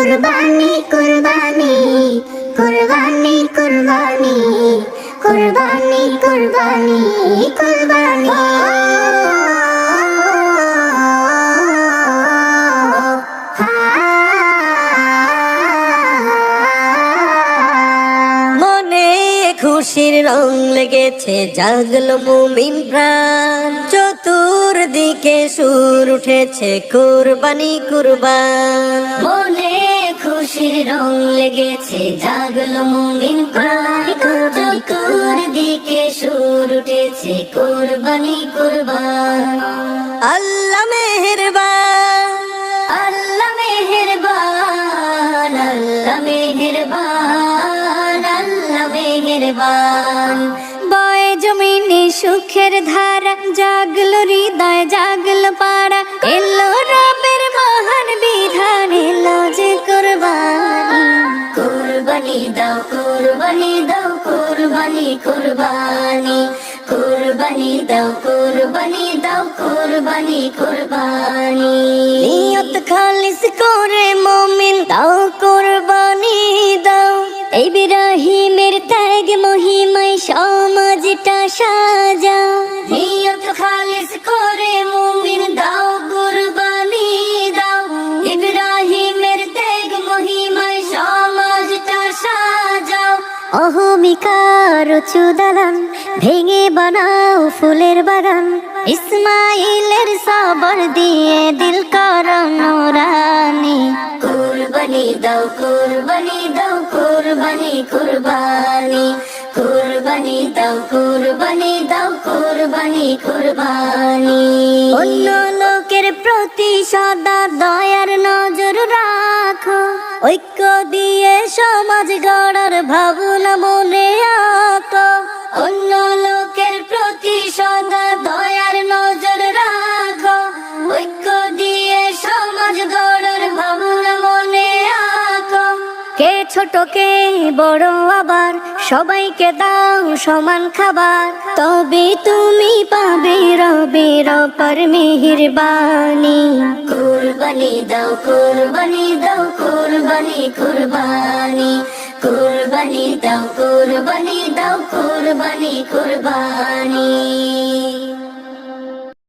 কুরবানি কুরবানি কুরবানি কুরবানি কুরবানি কুরবানি কুরবানি। মনে খুশির রং লেগেছে, জাগলো মুমিন প্রাণ, চতুর্দিকে সুর উঠেছে কুরবানি কুরবান। মনে খুশির রং লেগেছে, জাগলো মুমিন প্রাণ, চতুর্দিকে সুর উঠেছে কুরবানি কুরবান। আল্লাহ মেহেরবান, আল্লাহ মেহেরবান, আল্লাহ মেহেরবান, আল্লাহ মেহেরবান। বয় জমিনে সুখের ধারা, জাগলো হৃদয় জাগলো পাড়া, এলো রবের মহান বিধান, এলো যে কুরবানি। কুরবানি দাও কুরবানি দাও কুরবানি কুরবানি কুরবানি দাও কুরবানি দাও কুরবানি কুরবানি। নিয়ত খালিস করে মুমিন দাও কুরবানি দাও, এই ইব্রাহিমের ত্যাগ মহিমায় সমাজটা সাজাও। নিয়ত খালিস করে মুমিন দাও কুরবানি দাও, ইব্রাহিমের ত্যাগ মহিমায় সমাজটা সাজাও। অহমিকার উঁচু দালান ভেঙে বানাও ফুলের বাগান, ইসমাইলের সবর দিয়ে দিল করো নুরানি। কুরবানি দাও কুরবানি দাও কুরবানি কুরবানি কুরবানি দাও কুরবানি দাও কুরবানি কুরবানি। অন্য লোকের প্রতি সদা দয়ার নজর রাখো, ঐক্য দিয়ে সমাজ গড়ার ভাবনা মনে আঁকো। অন্য লোকের প্রতি সদা দয়ার নজর রাখো, ঐক্য দিয়ে সমাজ গড়ার ভাবনা মনে আঁকো। কে ছোট কে বড় আবার সবাইকে দাও সমান খাবার, তবে তুমি পাবে রবের অপার মেহেরবানি। কুরবানি দাও কুরবানি দাও কুরবানি কুরবানি কুরবানি দাও কুরবানি দাও কুরবানি কুরবানি।